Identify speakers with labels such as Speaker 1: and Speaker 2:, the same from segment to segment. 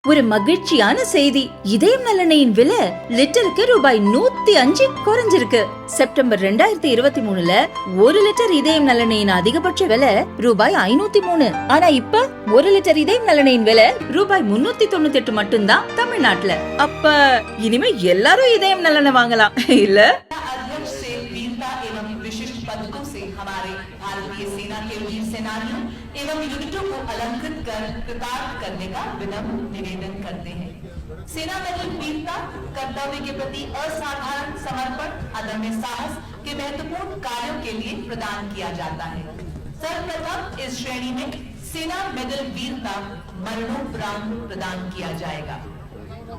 Speaker 1: ஒரு மகிழ்ச்சியான செய்தி. இதயம் நல்லெண்ணெயின் விலை லிட்டருக்கு ரூபாய் 105 குறைஞ்சிருக்கு. செப்டம்பர் 2023ல 1 லிட்டர் இதயம் நல்லெண்ணெயின் அதிகபட்ச விலை ரூபாய் 503. ஆனா இப்ப 1 லிட்டர் இதயம் நல்லெண்ணெயின் விலை ரூபாய் 398 மட்டும்தான் தமிழ்நாட்டுல. அப்ப இனிமே எல்லாரும் இதயம் நல்லெண்ணெய் வாங்கலாம் இல்ல?
Speaker 2: भारतीय सेना के वीर सेनानियों एवं यूनिटों को अलंकृत कर कृतार्थ करने का विनम्र निवेदन करते हैं। सेना मेडल वीरता कर्तव्य के प्रति असाधारण समर्पण अदम्य साहस के महत्वपूर्ण कार्यों के लिए प्रदान किया जाता है। सर्वप्रथम इस श्रेणी में सेना मेडल वीरता मरणोपरांत प्रदान किया जाएगा।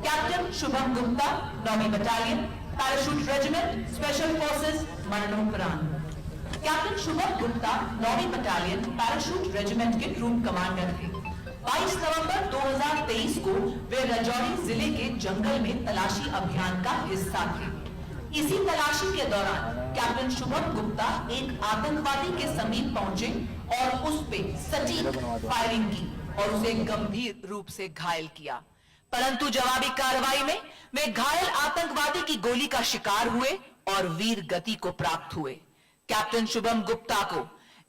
Speaker 2: कैप्टन शुभम गुप्ता, 9वीं battalion, parachute regiment, special forces, मरणोपरांत। कैप्टन शुभम गुप्ता 9वीं बटालियन पैराशूट रेजिमेंट के ट्रूप कमांडर थे। 22 नवंबर 2023 को वे राजौरी जिले के जंगल में तलाशी अभियान का हिस्सा थे। इसी तलाशी के दौरान कैप्टन शुभम गुप्ता एक आतंकवादी के समीप पहुंचे और उस पे सटीक फायरिंग की और उसे गंभीर रूप से घायल किया, परंतु जवाबी कार्रवाई में वे घायल आतंकवादी की गोली का शिकार हुए और वीर गति को प्राप्त हुए। कैप्टन शुभम गुप्ता को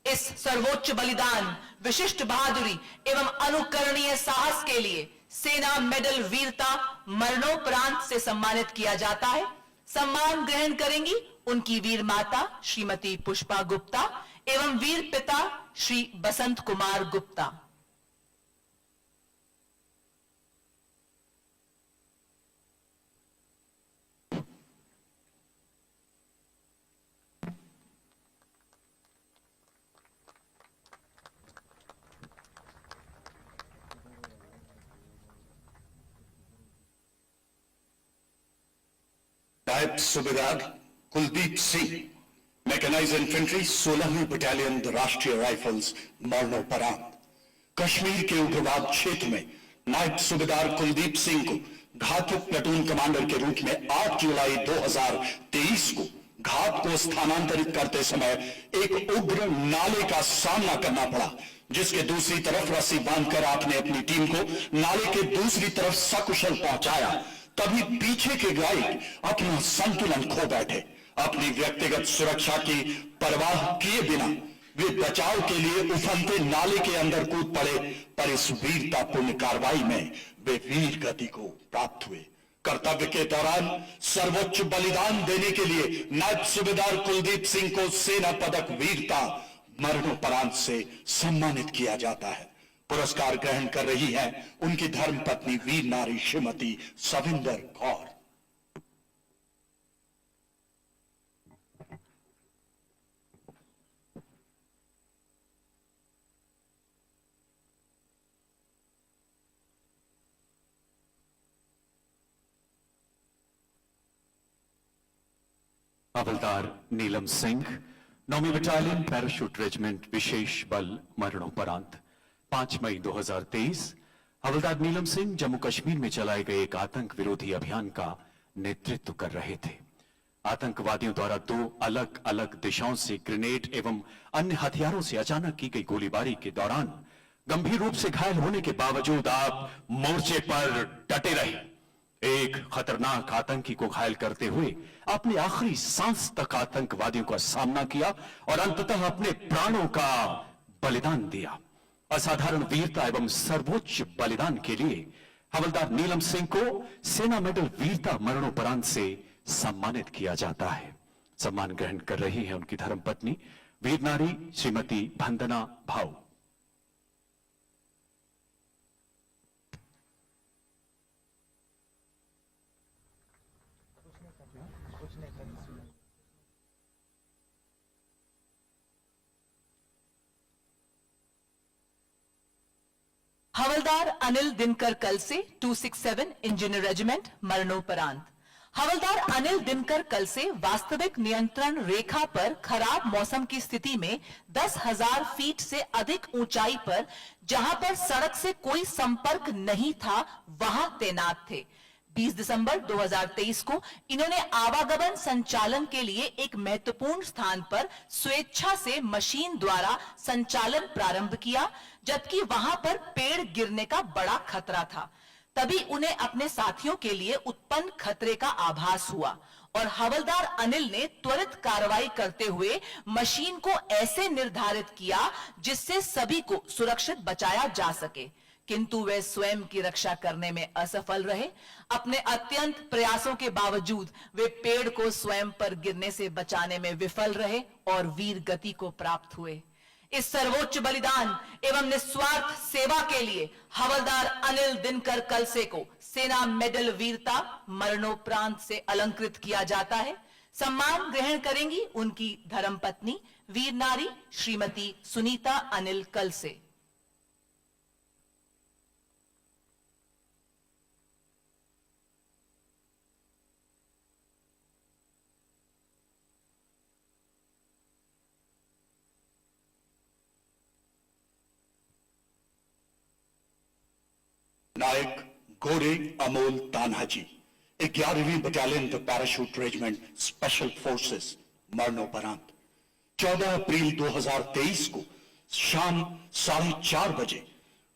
Speaker 2: इस सर्वोच्च बलिदान, विशिष्ट बहादुरी एवं अनुकरणीय साहस के लिए सेना मेडल वीरता मरणोपरांत से सम्मानित किया जाता है। सम्मान ग्रहण करेंगी उनकी वीर माता श्रीमती पुष्पा गुप्ता एवं वीर पिता श्री बसंत कुमार गुप्ता।
Speaker 3: नायब सूबेदार कुलदीप सिंह, मैकेनाइज्ड इन्फेंट्री, 16वीं बटालियन राष्ट्रीय राइफल्स, मरणोपरांत। कश्मीर के उग्रवाद क्षेत्र में नायब सूबेदार कुलदीप सिंह को घातक प्लेटून कमांडर के रूप में 8 जुलाई 2023 को घात को स्थानांतरित करते समय एक उग्र नाले का सामना करना पड़ा, जिसके दूसरी तरफ रस्सी बांधकर आपने अपनी टीम को नाले के दूसरी तरफ सकुशल पहुंचाया। तभी पीछे के गाइड अपना संतुलन खो बैठे। अपनी व्यक्तिगत सुरक्षा की परवाह किए बिना वे बचाव के लिए उफनते नाले के अंदर कूद पड़े, पर इस वीरतापूर्ण कार्रवाई में वे वीर गति को प्राप्त हुए। कर्तव्य के दौरान सर्वोच्च बलिदान देने के लिए नायब सूबेदार कुलदीप सिंह को सेना पदक वीरता मरणोपरांत से सम्मानित किया जाता है। पुरस्कार ग्रहण कर रही हैं उनकी धर्मपत्नी वीर नारी श्रीमती सविंदर कौर।
Speaker 4: हवलदार नीलम सिंह, 9वीं बटालियन पैराशूट रेजिमेंट, विशेष बल, मरणोपरांत। 5 मई 2023 हवलदार नीलम सिंह जम्मू कश्मीर में चलाए गए एक आतंक विरोधी अभियान का नेतृत्व कर रहे थे। आतंकवादियों द्वारा 2 अलग अलग दिशाओं से ग्रेनेड एवं अन्य हथियारों से अचानक की गई गोलीबारी के दौरान गंभीर रूप से घायल होने के बावजूद आप मोर्चे पर डटे रहे। एक खतरनाक आतंकी को घायल करते हुए आपने आखिरी सांस तक आतंकवादियों का सामना किया और अंततः अपने प्राणों का बलिदान दिया। असाधारण वीरता एवं सर्वोच्च बलिदान के लिए हवलदार नीलम सिंह को सेना मेडल वीरता मरणोपरांत से सम्मानित किया जाता है। सम्मान ग्रहण कर रही है उनकी धर्मपत्नी वीर नारी श्रीमती वंदना भाऊ।
Speaker 2: हवलदार अनिल दिनकर कलसे, 267 इंजीनियर रेजिमेंट, मरणोपरांत। हवलदार अनिल दिनकर कलसे वास्तविक नियंत्रण रेखा पर खराब मौसम की स्थिति में 10,000 फीट से अधिक ऊंचाई पर, जहां पर सड़क से कोई संपर्क नहीं था, वहां तैनात थे। 20 दिसंबर 2023 को इन्होंने आवागमन संचालन के लिए एक महत्वपूर्ण स्थान पर स्वेच्छा से मशीन द्वारा संचालन प्रारंभ किया, जबकि वहां पर पेड़ गिरने का बड़ा खतरा था। तभी उन्हें अपने साथियों के लिए उत्पन्न खतरे का आभास हुआ और हवलदार अनिल ने त्वरित कार्रवाई करते हुए मशीन को ऐसे निर्धारित किया जिससे सभी को सुरक्षित बचाया जा सके, किंतु वे स्वयं की रक्षा करने में असफल रहे। अपने अत्यंत प्रयासों के बावजूद वे पेड़ को स्वयं पर गिरने से बचाने में विफल रहे और वीर गति को प्राप्त हुए। इस सर्वोच्च बलिदान एवं निस्वार्थ सेवा के लिए हवलदार अनिल दिनकर कलसे को सेना मेडल वीरता मरणोपरांत से अलंकृत किया जाता है। सम्मान ग्रहण करेंगी उनकी धर्मपत्नी वीर नारी श्रीमती सुनीता अनिल कलसे।
Speaker 3: नायक गोरे अमोल तान्हा जी 11वीं battalion the parachute regiment special forces मरणोपरांत 14 अप्रैल 2023 को शाम 4:30 बजे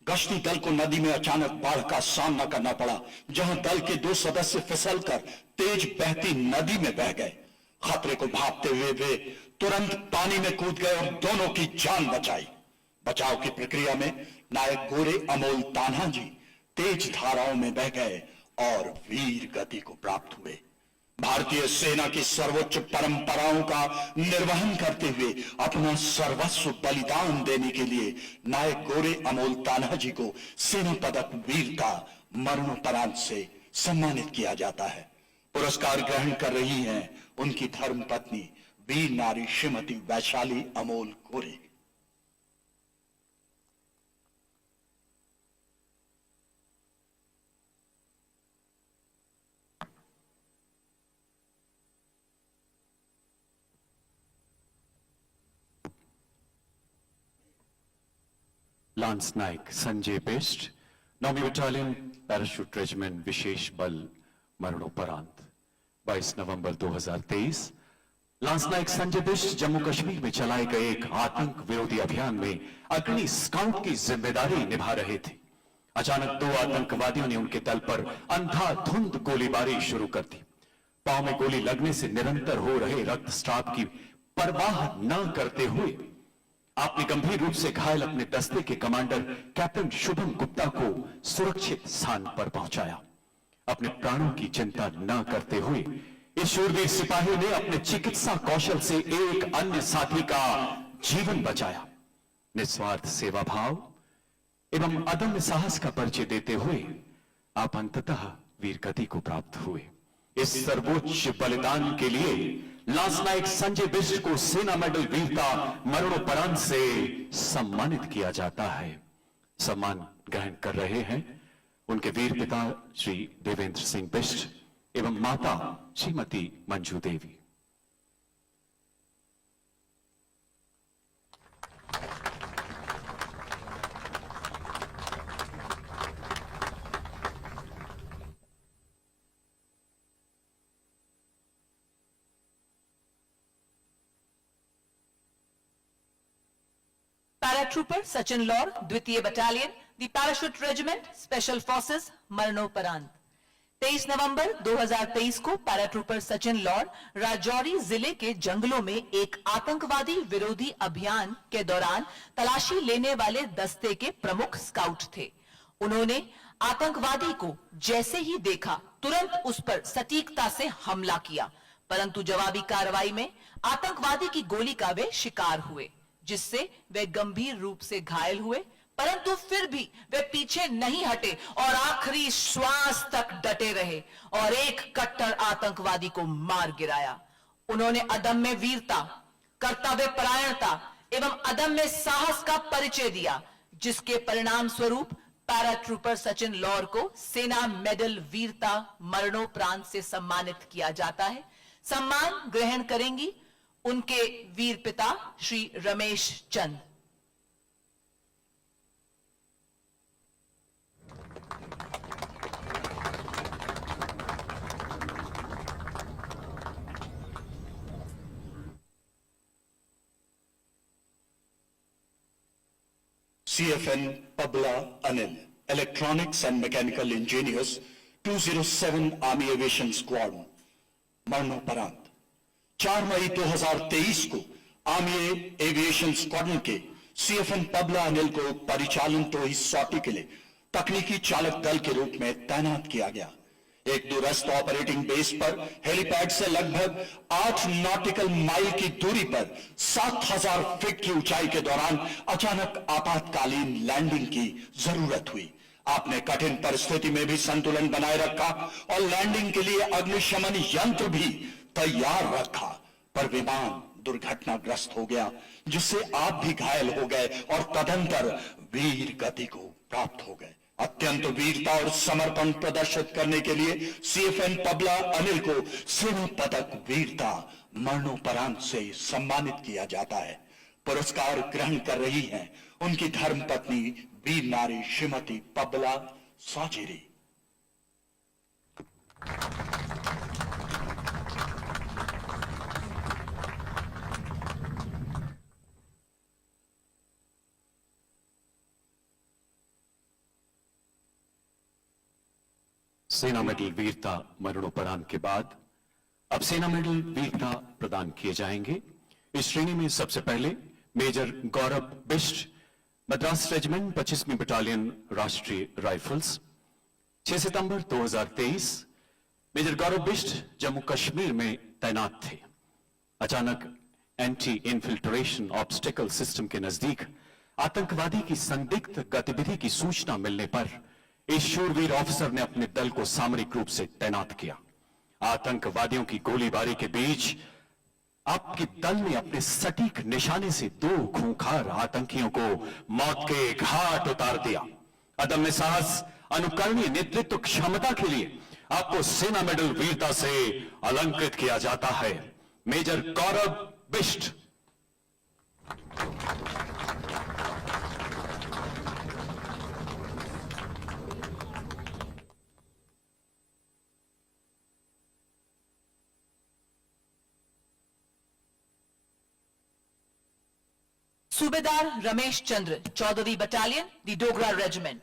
Speaker 3: गश्ती दल को नदी में अचानक बाढ़ का सामना करना पड़ा, जहां दल के 2 सदस्य फिसलकर तेज बहती नदी में बह गए। खतरे को भांपते हुए वे तुरंत पानी में कूद गए और दोनों की जान बचाई। बचाव की प्रक्रिया में नायक गोरे अमोल तान्हा जी तेज धाराओं में बह गए और वीर गति को प्राप्त हुए। भारतीय सेना की सर्वोच्च परंपराओं का निर्वहन करते हुए अपना सर्वस्व बलिदान देने के लिए नायक गोरे अमोल तान्हा जी को सेना पदक वीरता मरणोपरांत से सम्मानित किया जाता है। पुरस्कार ग्रहण कर रही हैं उनकी धर्मपत्नी वीर नारी श्रीमती वैशाली अमोल गोरे।
Speaker 4: लांस नायक संजय बिष्ट 9वीं बटालियन पैराशूट रेजिमेंट विशेष बल मरणोपरांत 22 नवंबर 2023 लांस नायक संजय बिष्ट जम्मू कश्मीर में चलाए गए एक आतंक विरोधी अभियान में अग्नि स्काउट की जिम्मेदारी निभा रहे थे। अचानक 2 आतंकवादियों ने उनके दल पर अंधाधुंध गोलीबारी शुरू कर दी। पांव में गोली लगने से निरंतर हो रहे रक्तस्राव की परवाह न करते हुए आपने गंभीर रूप से घायल अपने दस्ते के कमांडर कैप्टन शुभम गुप्ता को सुरक्षित स्थान पर पहुंचाया। अपने प्राणों की चिंता न करते हुए इस शूरवीर सिपाही ने अपने चिकित्सा कौशल से एक अन्य साथी का जीवन बचाया। निस्वार्थ सेवा भाव एवं अदम्य साहस का परिचय देते हुए आप अंततः वीर गति को प्राप्त हुए। इस सर्वोच्च बलिदान के लिए लांस नायक संजय बिष्ट को सेना मेडल वीरता मरणोपरांत से सम्मानित किया जाता है। सम्मान ग्रहण कर रहे हैं उनके वीर पिता श्री देवेंद्र सिंह बिष्ट एवं माता श्रीमती मंजू देवी।
Speaker 2: पैराट्रूपर सचिन लौर 2वीं battalion the parachute regiment special forces मरणोपरांत 23 नवंबर 2023 को पैराट्रूपर सचिन लौर राजौरी जिले के जंगलों में एक आतंकवादी विरोधी अभियान के दौरान तलाशी लेने वाले दस्ते के प्रमुख स्काउट थे। उन्होंने आतंकवादी को जैसे ही देखा तुरंत उस पर सटीकता से हमला किया, परंतु जवाबी कार्रवाई में आतंकवादी की गोली का वे शिकार हुए, जिससे वे गंभीर रूप से घायल हुए, परंतु फिर भी वे पीछे नहीं हटे और आखिरी श्वास तक डटे रहे और एक कट्टर आतंकवादी को मार गिराया। उन्होंने अदम्य वीरता, कर्तव्य परायणता एवं अदम्य साहस का परिचय दिया, जिसके परिणाम स्वरूप पैराट्रूपर सचिन लौर को सेना मेडल वीरता मरणोपरांत से सम्मानित किया जाता है। सम्मान ग्रहण करेंगी उनके वीर पिता Shri Ramesh Chand.
Speaker 3: CFN पबला Anil Electronics and Mechanical Engineers 207 Army Aviation Squad मरणोपरांत 4 मई 2023 को आर्मी एविएशन स्क्वाड्रन के CFN पबला अनिल को परिचालन टोही सॉटी के लिए तकनीकी चालक दल के रूप में तैनात किया गया। एक दूरस्थ ऑपरेटिंग बेस पर हेलीपैड से लगभग 8 नॉटिकल माइल की दूरी पर 7000 फीट की ऊंचाई के दौरान अचानक आपातकालीन लैंडिंग की जरूरत हुई। आपने कठिन परिस्थिति में भी संतुलन बनाए रखा और लैंडिंग के लिए अग्निशमन यंत्र भी तैयार रखा, पर विमान दुर्घटनाग्रस्त हो गया, जिससे आप भी घायल हो गए और तदंतर वीर गति को प्राप्त हो गए। अत्यंत वीरता और समर्पण प्रदर्शित करने के लिए CFN पबला अनिल को सेना पदक वीरता मरणोपरांत से सम्मानित किया जाता है। पुरस्कार ग्रहण कर रही हैं उनकी धर्मपत्नी वीर नारी श्रीमती पबला साजिरी।
Speaker 4: सेना मेडल वीरता मरणोपरांत के बाद अब सेना मेडल वीरता प्रदान किए जाएंगे। इस श्रेणी में सबसे पहले मेजर गौरव Bisht, Madras regiment 25वीं battalion Rashtriya rifles. 6 सितंबर 2023 मेजर गौरव बिष्ट जम्मू कश्मीर में तैनात थे। अचानक एंटी इन्फिल्ट्रेशन ऑब्स्टेकल सिस्टम के नजदीक आतंकवादी की संदिग्ध गतिविधि की सूचना मिलने पर इस शूरवीर ऑफिसर ने अपने दल को सामरिक रूप से तैनात किया। आतंकवादियों की गोलीबारी के बीच आपके दल ने अपने सटीक निशाने से 2 खूंखार आतंकियों को मौत के घाट उतार दिया। अदम्य साहस, अनुकरणीय नेतृत्व क्षमता के लिए आपको सेना मेडल वीरता से अलंकृत किया जाता है। मेजर गौरव बिष्ट।
Speaker 2: सूबेदार रमेश चंद्र, 14वीं बटालियन दी डोगरा रेजिमेंट।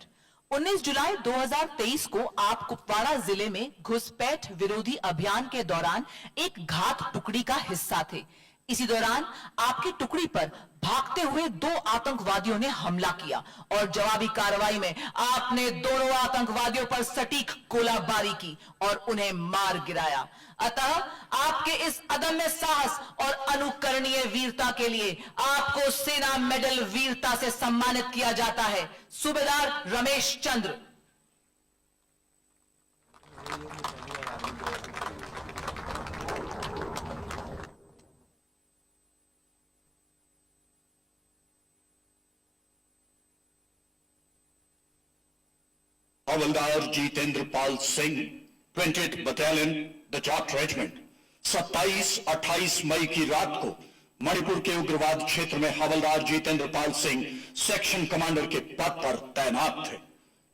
Speaker 2: 19 जुलाई 2023 को आप कुपवाड़ा जिले में घुसपैठ विरोधी अभियान के दौरान एक घात टुकड़ी का हिस्सा थे। इसी दौरान आपकी टुकड़ी पर भागते हुए 2 आतंकवादियों ने हमला किया और जवाबी कार्रवाई में आपने दोनों आतंकवादियों पर सटीक गोलाबारी की और उन्हें मार गिराया। अतः आपके इस अदम्य साहस और अनुकरणीय वीरता के लिए आपको सेना मेडल वीरता से सम्मानित किया जाता है। सूबेदार रमेश चंद्र।
Speaker 3: हवलदार Jitendra Pal Singh, 20th battalion the Jat regiment. 27-28 मई की रात को मणिपुर के उग्रवाद क्षेत्र में हवलदार जितेंद्र पाल सिंह सेक्शन कमांडर के पद पर तैनात थे।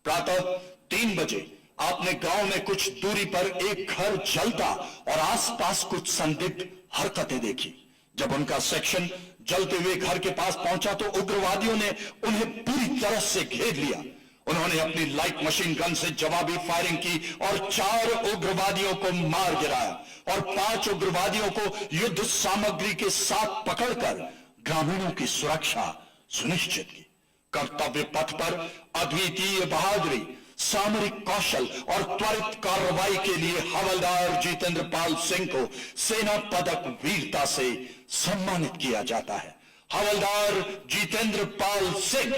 Speaker 3: प्रातः 3 बजे आपने गांव में कुछ दूरी पर एक घर जलता और आसपास कुछ संदिग्ध हरकतें देखी। जब उनका सेक्शन जलते हुए घर के पास पहुंचा तो उग्रवादियों ने उन्हें पूरी तरह से घेर लिया। उन्होंने अपनी लाइट मशीन गन से जवाबी फायरिंग की और 4 उग्रवादियों को मार गिराया और 5 उग्रवादियों को युद्ध सामग्री के साथ पकड़कर ग्रामीणों की सुरक्षा सुनिश्चित की। कर्तव्य पथ पर अद्वितीय बहादुरी, सामरिक कौशल और त्वरित कार्रवाई के लिए हवलदार जितेंद्र पाल सिंह को सेना पदक वीरता से सम्मानित किया जाता है। हवलदार जितेंद्र पाल सिंह।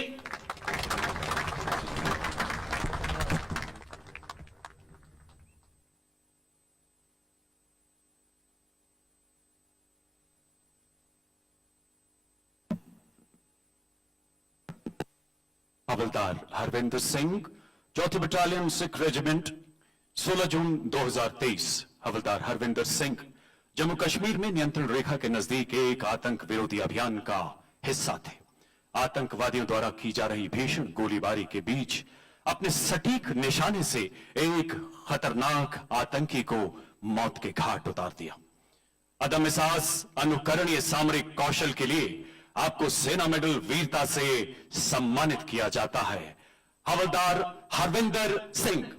Speaker 4: हवलदार हरविंदर सिंह, 4थी बटालियन सिख रेजिमेंट। 16 जून 2023 हवलदार हरविंदर सिंह जम्मू कश्मीर में नियंत्रण रेखा के नजदीक एक आतंक विरोधी अभियान का हिस्सा थे। आतंकवादियों द्वारा की जा रही भीषण गोलीबारी के बीच अपने सटीक निशाने से एक खतरनाक आतंकी को मौत के घाट उतार दिया। अदम्य साहस, अनुकरणीय सामरिक कौशल के लिए आपको सेना मेडल वीरता से सम्मानित किया जाता है। हवलदार हरविंदर सिंह।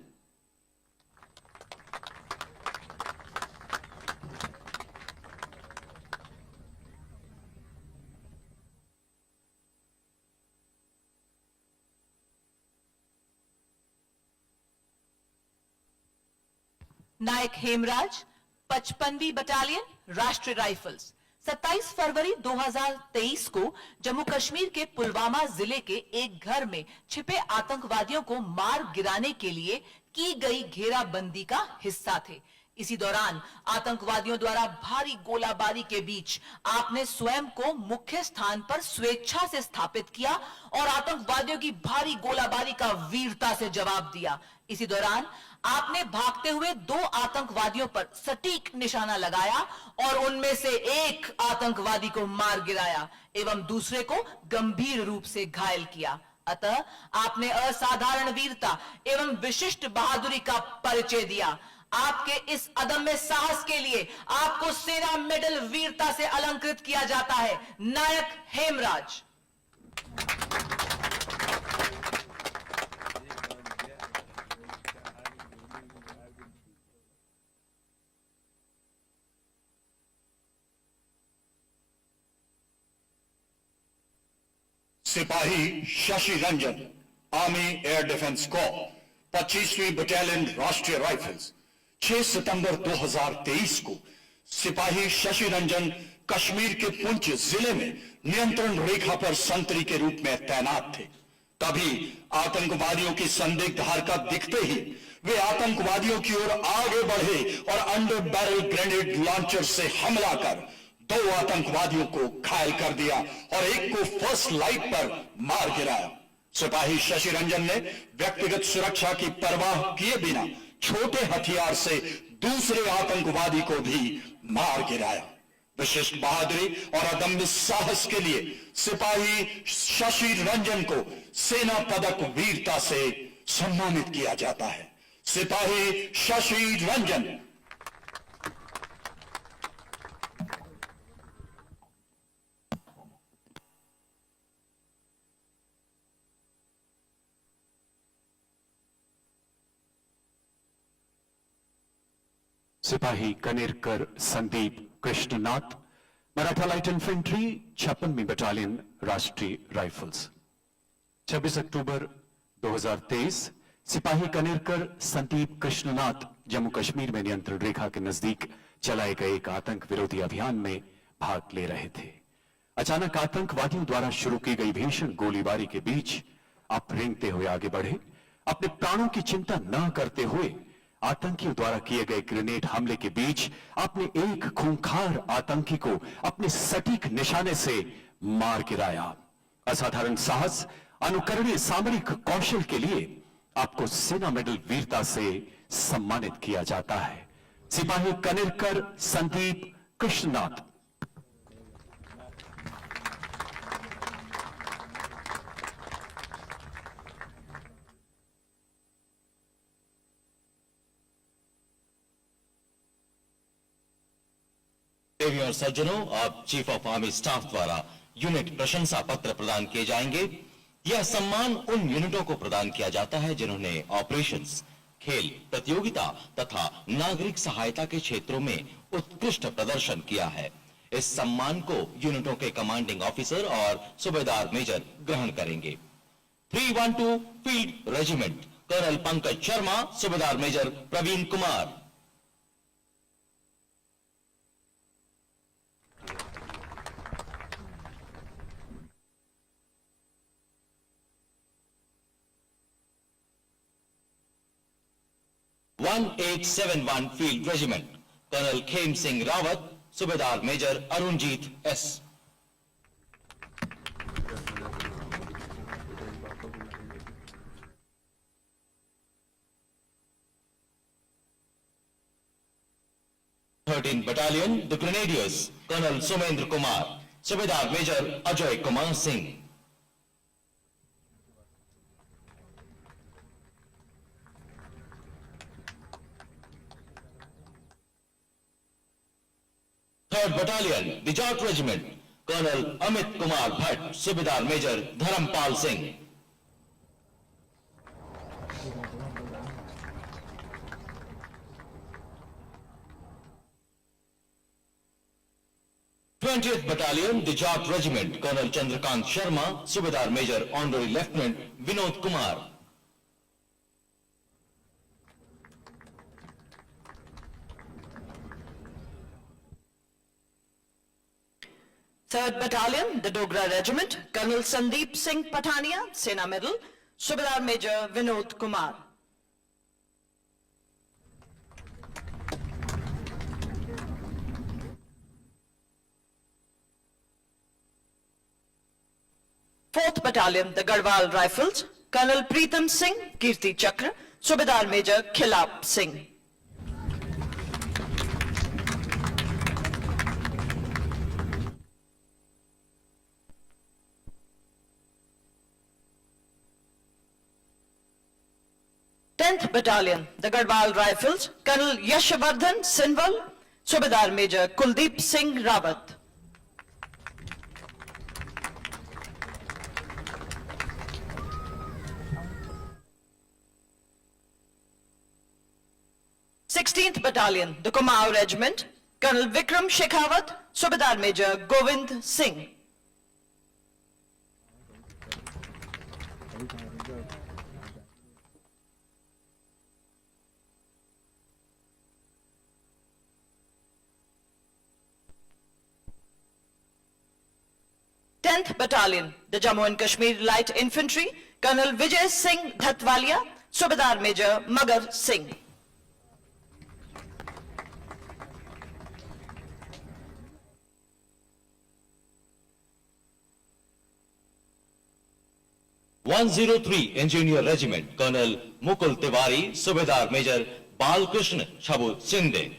Speaker 2: नायक हेमराज 55वीं बटालियन राष्ट्रीय राइफल्स 27 फरवरी 2023 को जम्मू कश्मीर के पुलवामा जिले के एक घर में छिपे आतंकवादियों को मार गिराने के लिए की गई घेराबंदी का हिस्सा थे। इसी दौरान आतंकवादियों द्वारा भारी गोलाबारी के बीच आपने स्वयं को मुख्य स्थान पर स्वेच्छा से स्थापित किया और आतंकवादियों की भारी गोलाबारी का वीरता से जवाब दिया। इसी दौरान आपने भागते हुए 2 आतंकवादियों पर सटीक निशाना लगाया और उनमें से एक आतंकवादी को मार गिराया एवं दूसरे को गंभीर रूप से घायल किया। अतः आपने असाधारण वीरता एवं विशिष्ट बहादुरी का परिचय दिया। आपके इस अदम्य साहस के लिए आपको सेना मेडल वीरता से अलंकृत किया जाता है। नायक हेमराज।
Speaker 3: सिपाही Shashi Ranjan, army air defence corps, 25वीं बटालियन राष्ट्रीय राइफल्स। 6 सितंबर 2023 को सिपाही शशि रंजन कश्मीर के पुंछ जिले में नियंत्रण रेखा पर संतरी के रूप में तैनात थे। तभी आतंकवादियों की संदिग्ध हरकत दिखते ही वे आतंकवादियों की ओर आगे बढ़े और अंडर बैरल ग्रेनेड लॉन्चर से हमला कर 2 आतंकवादियों को घायल कर दिया और एक को फर्स्ट लाइट पर मार गिराया। सिपाही शशि रंजन ने व्यक्तिगत सुरक्षा की परवाह किए बिना छोटे हथियार से दूसरे आतंकवादी को भी मार गिराया। विशिष्ट बहादुरी और अदम्य साहस के लिए सिपाही शशि रंजन को सेना पदक वीरता से सम्मानित किया जाता है। सिपाही शशि रंजन।
Speaker 4: सिपाही कनेरकर संदीप कृष्णनाथ, मराठा लाइट इन्फेंट्री 56वीं बटालियन राष्ट्रीय राइफल्स। 26 अक्टूबर 2023 सिपाही कनेरकर संदीप कृष्णनाथ जम्मू कश्मीर में नियंत्रण रेखा के नजदीक चलाए गए एक आतंक विरोधी अभियान में भाग ले रहे थे। अचानक आतंकवादियों द्वारा शुरू की गई भीषण गोलीबारी के बीच आप रेंगते हुए आगे बढ़े। अपने प्राणों की चिंता न करते हुए आतंकियों द्वारा किए गए ग्रेनेड हमले के बीच आपने एक खूंखार आतंकी को अपने सटीक निशाने से मार गिराया। असाधारण साहस, अनुकरणीय सामरिक कौशल के लिए आपको सेना मेडल वीरता से सम्मानित किया जाता है। सिपाही कनेरकर संदीप कृष्णनाथ।
Speaker 5: देवी और सज्जनों, अब चीफ ऑफ आर्मी स्टाफ द्वारा यूनिट प्रशंसा पत्र प्रदान किए जाएंगे। यह सम्मान उन यूनिटों को प्रदान किया जाता है जिन्होंने ऑपरेशंस, खेल, प्रतियोगिता तथा नागरिक सहायता के क्षेत्रों में उत्कृष्ट प्रदर्शन किया है। इस सम्मान को यूनिटों के कमांडिंग ऑफिसर और सूबेदार मेजर ग्रहण करेंगे। 312 field regiment, colonel Pankaj Sharma, सूबेदार major Praveen Kumar. (1871) field regiment, colonel Khem Singh Rawat, सूबेदार major Arunjeet S. (13th battalion) the grenadiers, colonel Somendra Kumar, सूबेदार major Ajay Kumar Singh. (3rd battalion) the Jat regiment, colonel Amit Kumar Bhatt, सूबेदार major Dharampal Singh. 20th Battalion, the Jat Regiment, Colonel Chandrakant Sharma, Subedar Major Honorary Lieutenant Vinod Kumar.
Speaker 2: Third Battalion, the Dogra Regiment, Colonel Sandeep Singh Patania, Sena Medal, Subedar Major Vinod Kumar. Fourth Battalion, the Garhwal Rifles, Colonel Preetam Singh, Kirti Chakra, Subedar Major Khilap Singh. Tenth Battalion, the Garhwal Rifles, Colonel Yashavardhan Sinwal, Subedar Major Kuldeep Singh Rawat. Sixteenth Battalion, the Kumaon Regiment, Colonel Vikram Shekhawat, Subedar Major Govind Singh. Tenth Battalion, the Jammu and Kashmir Light Infantry, Colonel Vijay Singh Dhatwalia, Subedar Major Magar Singh.
Speaker 5: (103) Engineer Regiment, Colonel Mukul Tiwari, Subedar Major Balkrishna Shabu Sinde.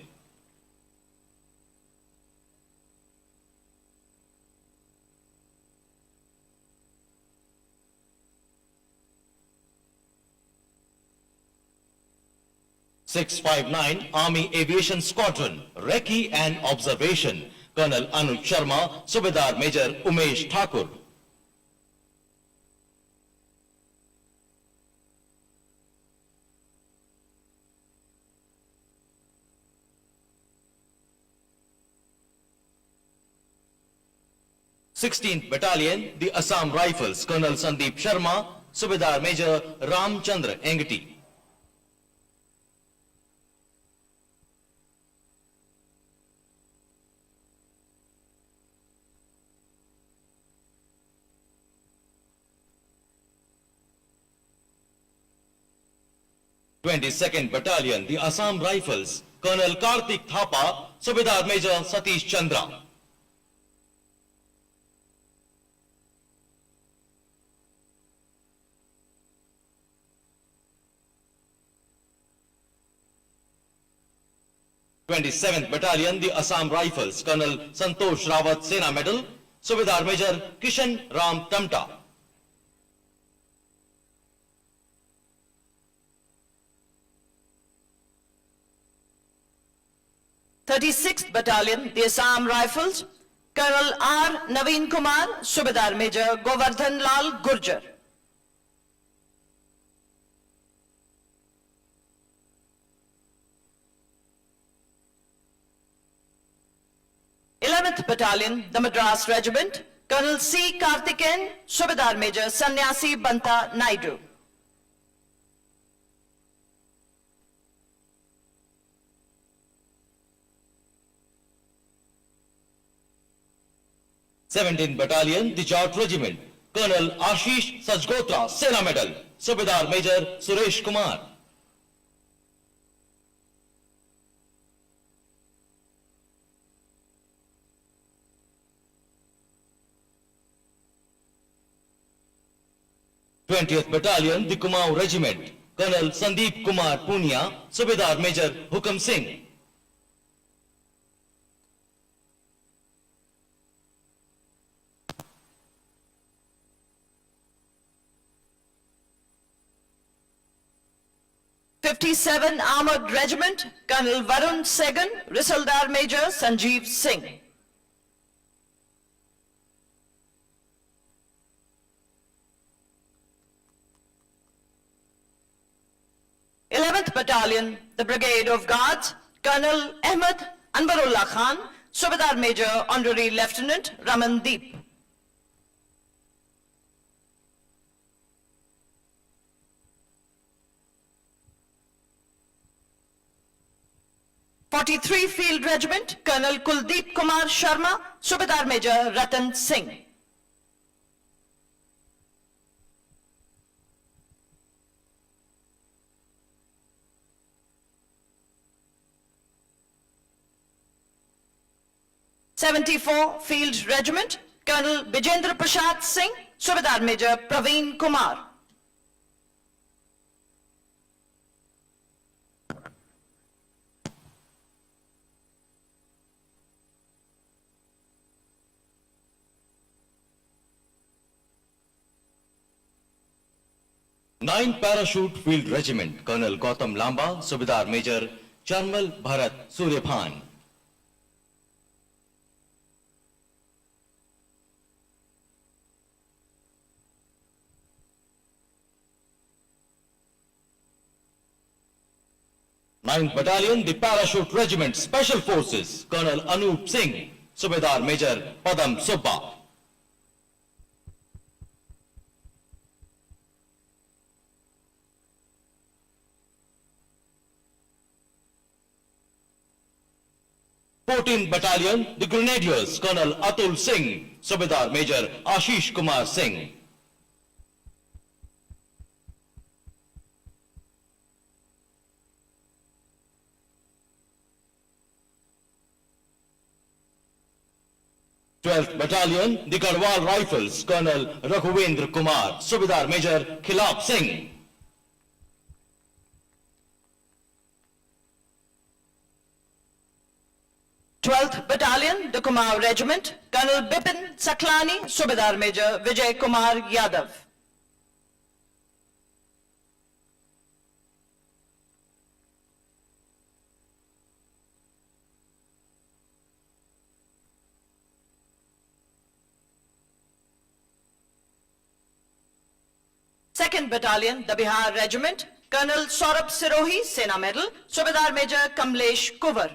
Speaker 5: (659) Army Aviation Squadron, Recce and Observation, Colonel Anuj Sharma, Subedar Major Umesh Thakur. (16th Battalion, the Assam Rifles, Colonel Sandeep Sharma, Subedar Major Ramchandra Engti. (22nd Battalion, the Assam Rifles, Colonel Kartik Thapa, Subedar Major Satish Chandra. (27th Battalion, the Assam Rifles, Colonel Santosh Rawat, Sena Medal, Subedar Major Kishan Ram Tamta.
Speaker 2: (36th Battalion, the Assam Rifles, Colonel R. Naveen Kumar, Subedar Major Govardhan Lal Gurjar. (11th Battalion, the Madras Regiment, Colonel C. Karthikeyan, Subedar Major Sannyasi Banta Naidu.
Speaker 5: (17th Battalion, the Jat Regiment, Colonel Ashish Sajgotra, Sena Medal, Subedar Major Suresh Kumar. (20th Battalion, the Kumaon Regiment, Colonel Sandeep Kumar Punia, Subedar Major Hukam Singh.
Speaker 2: (57) Armored Regiment, Colonel Varun Segan, Risaldar Major Sanjeev Singh. (11th Battalion, the Brigade of Guards, Colonel Ahmed Anwarullah Khan, Subedar Major Honorary Lieutenant Ramandeep. '43 Field Regiment, Colonel Kuldeep Kumar Sharma, Subedar Major Ratan Singh. '74 Field Regiment, Colonel Bijendra Prasad Singh, Subedar Major Praveen Kumar.
Speaker 5: Ninth Parachute Field Regiment, Colonel Gautam Lamba, Subedar Major Charmal Bharat Suryaphan. Ninth Battalion, the Parachute Regiment, Special Forces, Colonel Anup Singh, Subedar Major Padam Subba. Fourteenth Battalion, the Grenadiers, Colonel Atul Singh, Subedar Major Ashish Kumar Singh. Twelfth Battalion, the Garhwal Rifles, Colonel Raghuvendra Kumar, Subedar Major Khilap Singh.
Speaker 2: '12th Battalion, the Kumar Regiment, Colonel Bipin Saklani, Subedar Major Vijay Kumar Yadav. Second Battalion, the Bihar Regiment, Colonel Saurabh Sirohi, Sena Medal, Subedar Major Kamlesh Kuvar.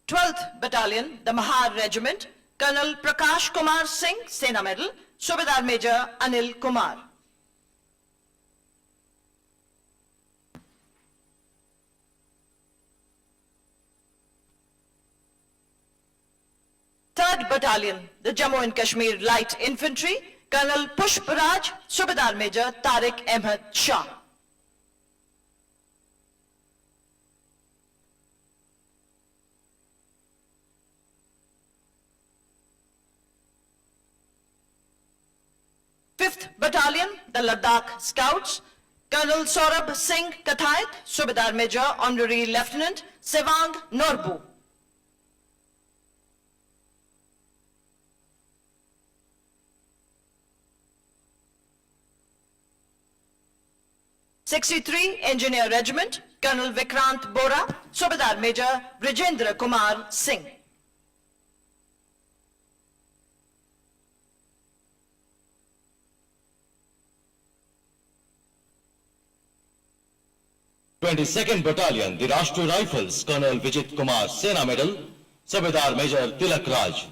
Speaker 2: '12th Battalion, the Mahar Regiment, Colonel Prakash Kumar Singh, Sena Medal, Subedar Major Anil Kumar. '3rd Battalion, the Jammu and Kashmir Light Infantry, Colonel Pushparaj, Subedar Major Tariq Ahmed Shah. '5th Battalion, the Ladakh Scouts, Colonel Saurabh Singh Kathayat, Subedar Major Honorary Lieutenant Sevang Norbu. '63 Engineer Regiment, Colonel Vikrant Bora, Subedar Major Brijendra Kumar Singh.
Speaker 5: '22nd Battalion, the Rashtriya Rifles, Colonel Vijit Kumar, Sena Medal, Subedar Major Tilak Raj.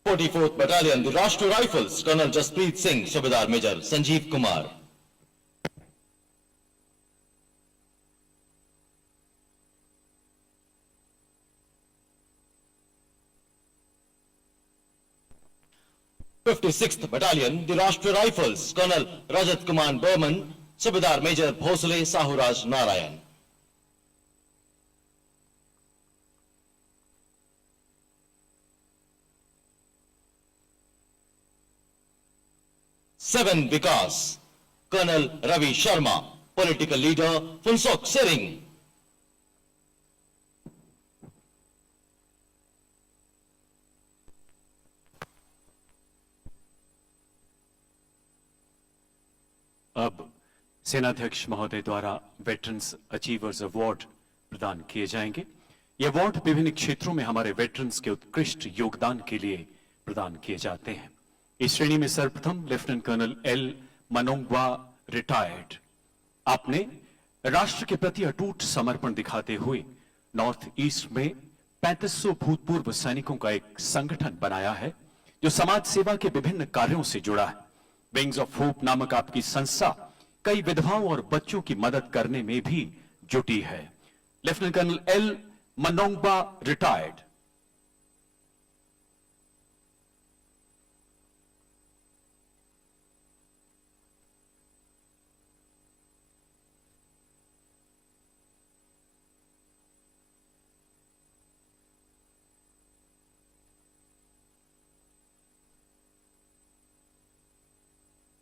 Speaker 5: '44th Battalion, the Rashtriya Rifles, Colonel Jaspreet Singh, Subedar Major Sanjeev Kumar. '56th Battalion, the Rashtriya Rifles, Colonel Rajat Kumar Burman, Subedar Major Bhosle Sahuraj Narayan. '7 Vikas, Colonel Ravi Sharma, Political Leader Funsok Sering.
Speaker 4: अब सेनाध्यक्ष महोदय द्वारा veterans achievers award प्रदान किए जाएंगे। ये award विभिन्न क्षेत्रों में हमारे वेटरन्स के उत्कृष्ट योगदान के लिए प्रदान किए जाते हैं। इस श्रेणी में सर्वप्रथम लेफ्टिनेंट कर्नल एल मनोंगवा रिटायर्ड। आपने राष्ट्र के प्रति अटूट समर्पण दिखाते हुए नॉर्थ ईस्ट में 3500 भूतपूर्व सैनिकों का एक संगठन बनाया है जो समाज सेवा के विभिन्न कार्यों से जुड़ा है। विंग्स ऑफ होप नामक आपकी संस्था कई विधवाओं और बच्चों की मदद करने में भी जुटी है। Lieutenant colonel L Manongba retired.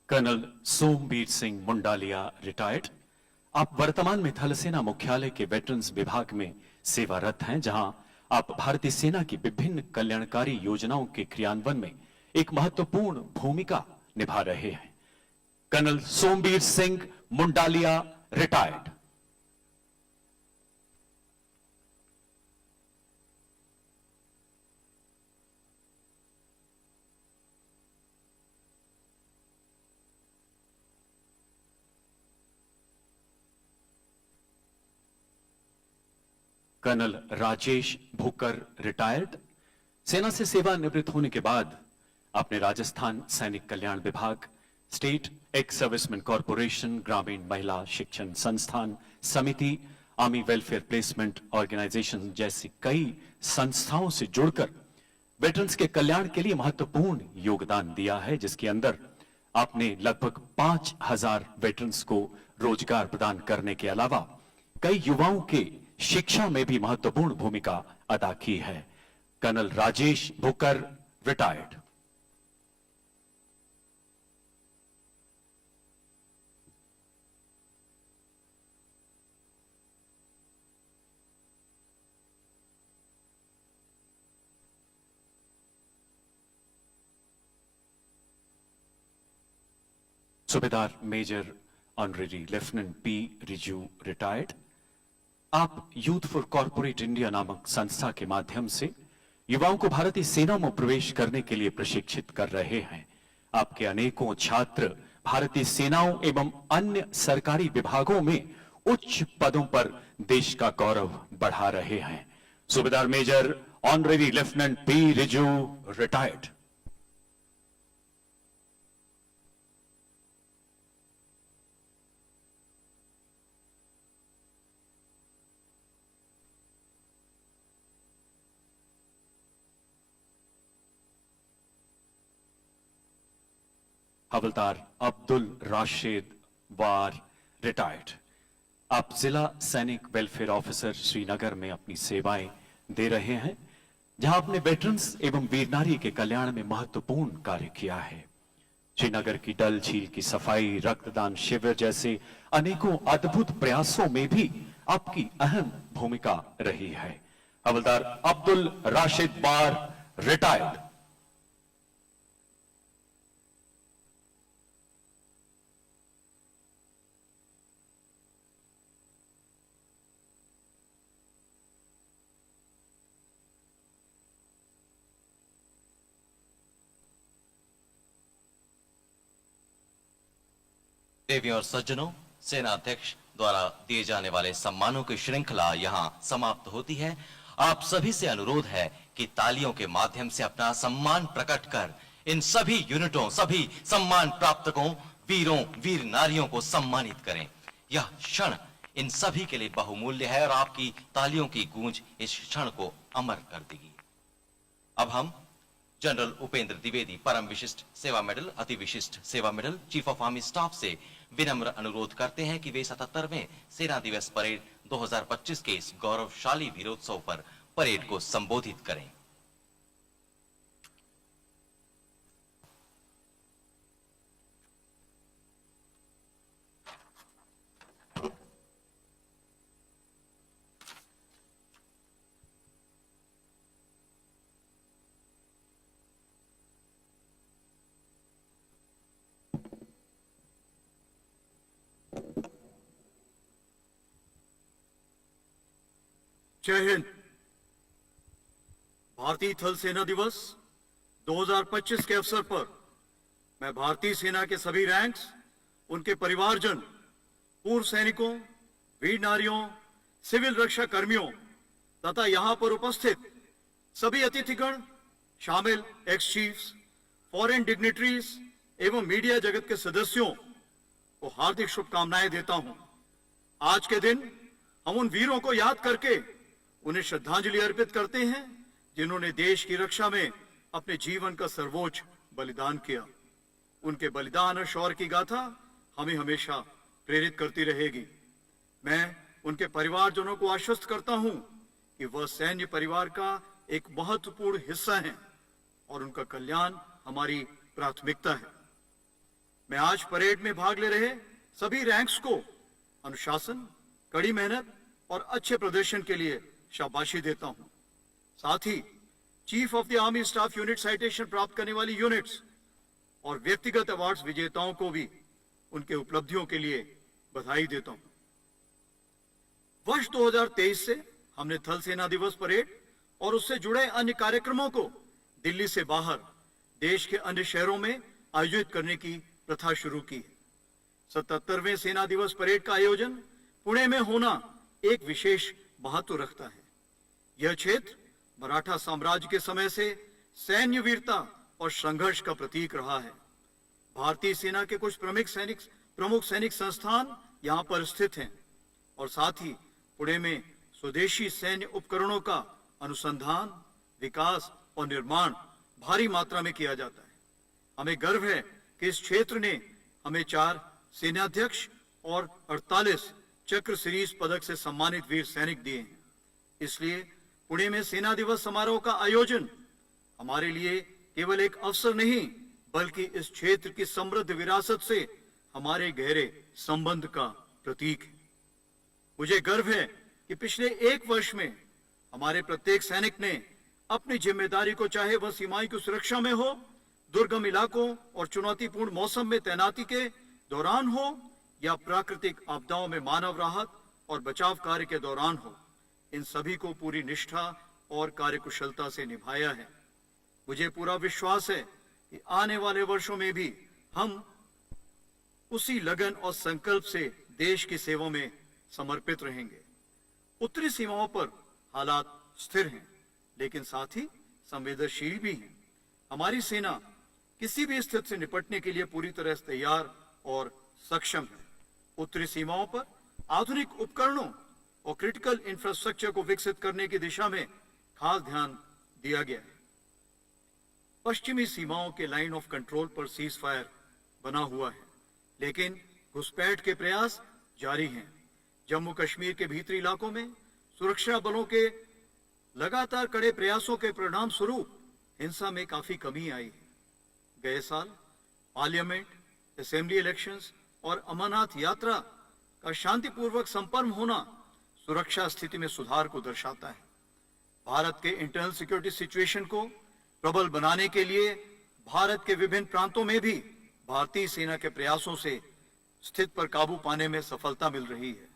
Speaker 4: Colonel Somvir Singh Mundalia retired. आप वर्तमान में थल सेना मुख्यालय के वेटरन्स विभाग में सेवारत हैं, जहां आप भारतीय सेना की विभिन्न कल्याणकारी योजनाओं के क्रियान्वयन में एक महत्वपूर्ण भूमिका निभा रहे हैं। Colonel Somvir Singh Mundalia retired. Colonel Rajesh Bhukar retired. सेना से सेवानिवृत्त होने के बाद आपने राजस्थान सैनिक कल्याण विभाग, स्टेट एक्स सर्विसमैन कॉरपोरेशन, ग्रामीण महिला शिक्षण संस्थान समिति, आर्मी वेलफेयर प्लेसमेंट ऑर्गेनाइजेशन जैसी कई संस्थाओं से जुड़कर वेटरन्स के कल्याण के लिए महत्वपूर्ण योगदान दिया है, जिसके अंदर आपने लगभग 5000 वेटरन्स को रोजगार प्रदान करने के अलावा कई युवाओं के शिक्षा में भी महत्वपूर्ण भूमिका अदा की है। Colonel Rajesh Bhukar retired. Subedar major honorary lieutenant P Riju retired. आप यूथ फॉर कॉर्पोरेट इंडिया नामक संस्था के माध्यम से युवाओं को भारतीय सेना में प्रवेश करने के लिए प्रशिक्षित कर रहे हैं। आपके अनेकों छात्र भारतीय सेनाओं एवं अन्य सरकारी विभागों में उच्च पदों पर देश का गौरव बढ़ा रहे हैं। सूबेदार major honorary lieutenant P Riju retired. हवलदार अब्दुल राशिद वार रिटायर्ड। आप जिला सैनिक वेलफेयर ऑफिसर श्रीनगर में अपनी सेवाएं दे रहे हैं, जहां आपने वेटरन्स एवं वीर नारी के कल्याण में महत्वपूर्ण कार्य किया है। श्रीनगर की डल झील की सफाई, रक्तदान शिविर जैसे अनेकों अद्भुत प्रयासों में भी आपकी अहम भूमिका रही है। हवलदार अब्दुल राशिद वार रिटायर्ड।
Speaker 5: देवियों और सज्जनों, सेना अध्यक्ष द्वारा दिए जाने वाले सम्मानों की श्रृंखला यहां समाप्त होती है। आप सभी से अनुरोध है कि तालियों के माध्यम से अपना सम्मान प्रकट कर इन सभी यूनिटों, सभी सम्मान प्राप्तकों, वीरों, वीर नारियों को सम्मानित करें। यह क्षण इन सभी के लिए बहुमूल्य है और आपकी तालियों की गूंज इस क्षण को अमर कर देगी। अब हम जनरल उपेंद्र द्विवेदी परम विशिष्ट सेवा मेडल, अति विशिष्ट सेवा medal, chief of army staff से विनम्र अनुरोध करते हैं कि वे 77वें सेना दिवस परेड 2025 के इस गौरवशाली वीरोत्सव पर परेड को संबोधित करें।
Speaker 6: जय हिंद। भारतीय थल सेना दिवस 2025 के अवसर पर मैं भारतीय सेना के सभी रैंक्स, उनके परिवारजन, पूर्व सैनिकों, वीर नारियों, सिविल रक्षा कर्मियों तथा यहां पर उपस्थित सभी अतिथिगण शामिल एक्स चीफ्स, फॉरेन डिग्निटरीज एवं मीडिया जगत के सदस्यों को हार्दिक शुभकामनाएं देता हूं। आज के दिन हम उन वीरों को याद करके उन्हें श्रद्धांजलि अर्पित करते हैं जिन्होंने देश की रक्षा में अपने जीवन का सर्वोच्च बलिदान किया। उनके बलिदान और शौर्य की गाथा हमें हमेशा प्रेरित करती रहेगी। मैं उनके परिवारजनों को आश्वस्त करता हूं कि वह सैन्य परिवार का एक महत्वपूर्ण हिस्सा हैं और उनका कल्याण हमारी प्राथमिकता है। मैं आज परेड में भाग ले रहे सभी रैंक्स को अनुशासन, कड़ी मेहनत और अच्छे प्रदर्शन के लिए शाबाशी देता हूं। साथ ही chief of the army staff unit citation प्राप्त करने वाली यूनिट्स और व्यक्तिगत अवार्ड्स विजेताओं को भी उनके उपलब्धियों के लिए बधाई देता हूं। वर्ष 2023 से हमने थल सेना दिवस परेड और उससे जुड़े अन्य कार्यक्रमों को दिल्ली से बाहर देश के अन्य शहरों में आयोजित करने की प्रथा शुरू की है। 77वें सेना दिवस परेड का आयोजन पुणे में होना एक विशेष महत्व रखता है। यह क्षेत्र मराठा साम्राज्य के समय से सैन्य वीरता और संघर्ष का प्रतीक रहा है। भारतीय सेना के कुछ प्रमुख सैनिक संस्थान यहां पर स्थित हैं और साथ ही पुणे में स्वदेशी सैन्य उपकरणों का अनुसंधान, विकास और निर्माण भारी मात्रा में किया जाता है। हमें गर्व है कि इस क्षेत्र ने हमें 4 सेनाध्यक्ष और 48 चक्र सीरीज पदक से सम्मानित वीर सैनिक दिए हैं। इसलिए पुणे में सेना दिवस समारोह का आयोजन हमारे लिए केवल एक अवसर नहीं बल्कि इस क्षेत्र की समृद्ध विरासत से हमारे गहरे संबंध का प्रतीक है। मुझे गर्व है कि पिछले 1 वर्ष में हमारे प्रत्येक सैनिक ने अपनी जिम्मेदारी को, चाहे वह सीमाओं की सुरक्षा में हो, दुर्गम इलाकों और चुनौतीपूर्ण मौसम में तैनाती के दौरान हो या प्राकृतिक आपदाओं में मानव राहत और बचाव कार्य के दौरान हो, इन सभी को पूरी निष्ठा और कार्यकुशलता से निभाया है। मुझे पूरा विश्वास है कि आने वाले वर्षों में भी हम उसी लगन और संकल्प से देश की सेवा में समर्पित रहेंगे। उत्तरी सीमाओं पर हालात स्थिर हैं लेकिन साथ ही संवेदनशील भी हैं। हमारी सेना किसी भी स्थिति से निपटने के लिए पूरी तरह से तैयार और सक्षम है। उत्तरी सीमाओं पर आधुनिक उपकरणों और क्रिटिकल इंफ्रास्ट्रक्चर को विकसित करने की दिशा में खास ध्यान दिया गया है। पश्चिमी सीमाओं के लाइन ऑफ कंट्रोल पर सीज फायर बना हुआ है लेकिन घुसपैठ के प्रयास जारी हैं। जम्मू कश्मीर के भीतरी इलाकों में सुरक्षा बलों के लगातार कड़े प्रयासों के परिणाम स्वरूप हिंसा में काफी कमी आई है। गए साल पार्लियामेंट, असेंबली इलेक्शंस और अमरनाथ यात्रा का शांतिपूर्वक संपन्न होना सुरक्षा स्थिति में सुधार को दर्शाता है। भारत के इंटरनल सिक्योरिटी सिचुएशन को प्रबल बनाने के लिए भारत के विभिन्न प्रांतों में भी भारतीय सेना के प्रयासों से स्थिति पर काबू पाने में सफलता मिल रही है।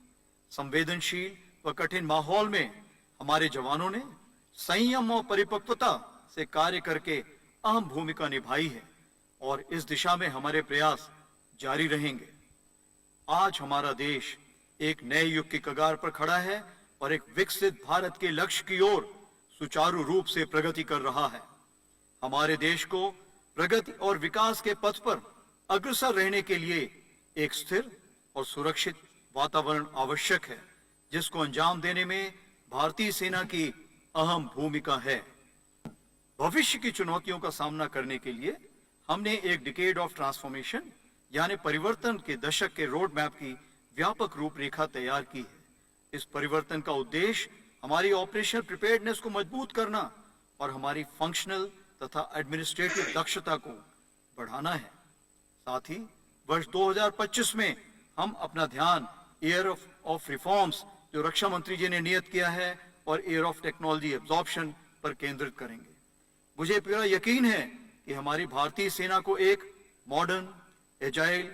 Speaker 6: संवेदनशील व कठिन माहौल में हमारे जवानों ने संयम और परिपक्वता से कार्य करके अहम भूमिका निभाई है और इस दिशा में हमारे प्रयास जारी रहेंगे। आज हमारा देश एक नए युग की कगार पर खड़ा है और एक विकसित भारत के लक्ष्य की ओर सुचारू रूप से प्रगति कर रहा है। हमारे देश को प्रगति और विकास के पथ पर अग्रसर रहने के लिए एक स्थिर और सुरक्षित वातावरण आवश्यक है जिसको अंजाम देने में भारतीय सेना की अहम भूमिका है। भविष्य की चुनौतियों का सामना करने के लिए हमने एक डिकेड ऑफ ट्रांसफॉर्मेशन यानी परिवर्तन के दशक के रोड मैप की व्यापक रूपरेखा तैयार की है। इस परिवर्तन का उद्देश्य हमारी ऑपरेशनल प्रिपेयर्डनेस को मजबूत करना और हमारी फंक्शनल तथा एडमिनिस्ट्रेटिव दक्षता को बढ़ाना है। साथ ही वर्ष 2025 में हम अपना ध्यान ईयर ऑफ रिफॉर्म्स जो रक्षा मंत्री जी ने नियत किया है और ईयर ऑफ टेक्नोलॉजी एब्जॉर्प्शन पर केंद्रित करेंगे। मुझे पूरा यकीन है कि हमारी भारतीय सेना को एक modern, agile,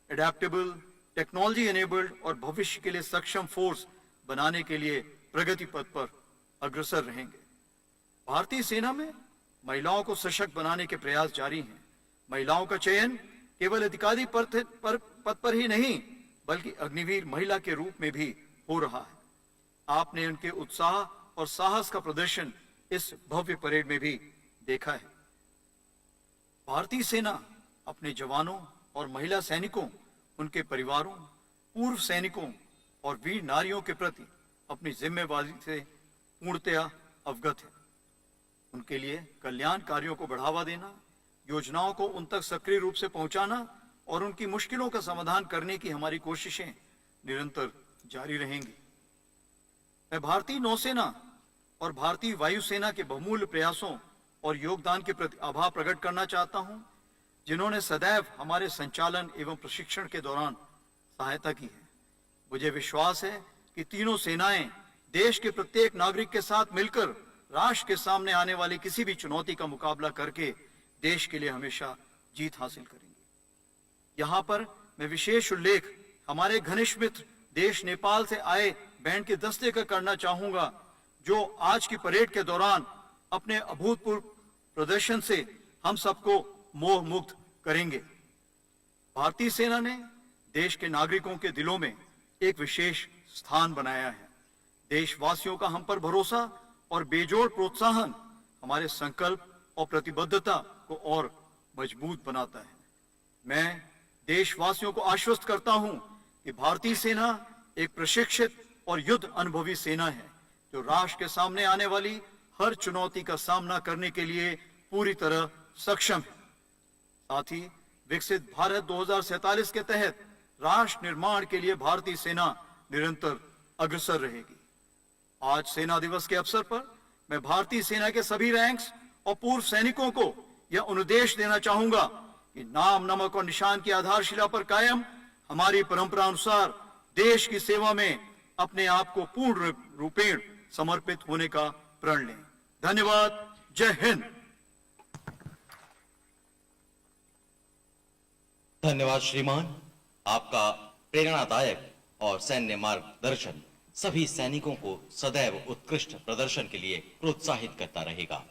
Speaker 6: adaptable, technology enabled और भविष्य के लिए सक्षम फोर्स बनाने के लिए प्रगति पथ पर अग्रसर रहेंगे। भारतीय सेना में महिलाओं को सशक्त बनाने के प्रयास जारी हैं। महिलाओं का चयन केवल अधिकारी पद पर ही नहीं बल्कि अग्निवीर महिला के रूप में भी हो रहा है। आपने उनके उत्साह और साहस का प्रदर्शन इस भव्य परेड में भी देखा है। भारतीय सेना अपने जवानों और महिला सैनिकों, उनके परिवारों, पूर्व सैनिकों और वीर नारियों के प्रति अपनी जिम्मेवारी से पूर्णतया अवगत है। उनके लिए कल्याण कार्यों को बढ़ावा देना, योजनाओं को उन तक सक्रिय रूप से पहुंचाना और उनकी मुश्किलों का समाधान करने की हमारी कोशिशें निरंतर जारी रहेंगी। मैं भारतीय नौसेना और भारतीय वायुसेना के बहुमूल्य प्रयासों और योगदान के प्रति आभार प्रकट करना चाहता हूं, जिन्होंने सदैव हमारे संचालन एवं प्रशिक्षण के दौरान सहायता की है। मुझे विश्वास है कि तीनों सेनाएं देश के प्रत्येक नागरिक के साथ मिलकर राष्ट्र के सामने आने वाली किसी भी चुनौती का मुकाबला करके देश के लिए हमेशा जीत हासिल करेंगी। यहाँ पर मैं विशेष उल्लेख हमारे घनिष्ठ मित्र देश नेपाल से आए बैंड के दस्ते का करना चाहूंगा, जो आज की परेड के दौरान अपने अभूतपूर्व प्रदर्शन से हम सबको मोह मुक्त करेंगे। भारतीय सेना ने देश के नागरिकों के दिलों में एक विशेष स्थान बनाया है। देशवासियों का हम पर भरोसा और बेजोड़ प्रोत्साहन हमारे संकल्प और प्रतिबद्धता को और मजबूत बनाता है। मैं देशवासियों को आश्वस्त करता हूं कि भारतीय सेना एक प्रशिक्षित और युद्ध अनुभवी सेना है, जो राष्ट्र के सामने आने वाली हर चुनौती का सामना करने के लिए पूरी तरह सक्षम है। साथ ही विकसित भारत 2047 के तहत राष्ट्र निर्माण के लिए भारतीय सेना निरंतर अग्रसर रहेगी। आज सेना दिवस के अवसर पर मैं भारतीय सेना के सभी रैंक्स और पूर्व सैनिकों को यह अनुदेश देना चाहूंगा कि नाम, नमक और निशान की आधारशिला पर कायम हमारी परंपरा अनुसार देश की सेवा में अपने आप को पूर्ण रूपेण समर्पित होने का प्रण लें। धन्यवाद। जय हिंद।
Speaker 5: धन्यवाद श्रीमान। आपका प्रेरणादायक और सैन्य मार्गदर्शन सभी सैनिकों को सदैव उत्कृष्ट प्रदर्शन के लिए प्रोत्साहित करता रहेगा।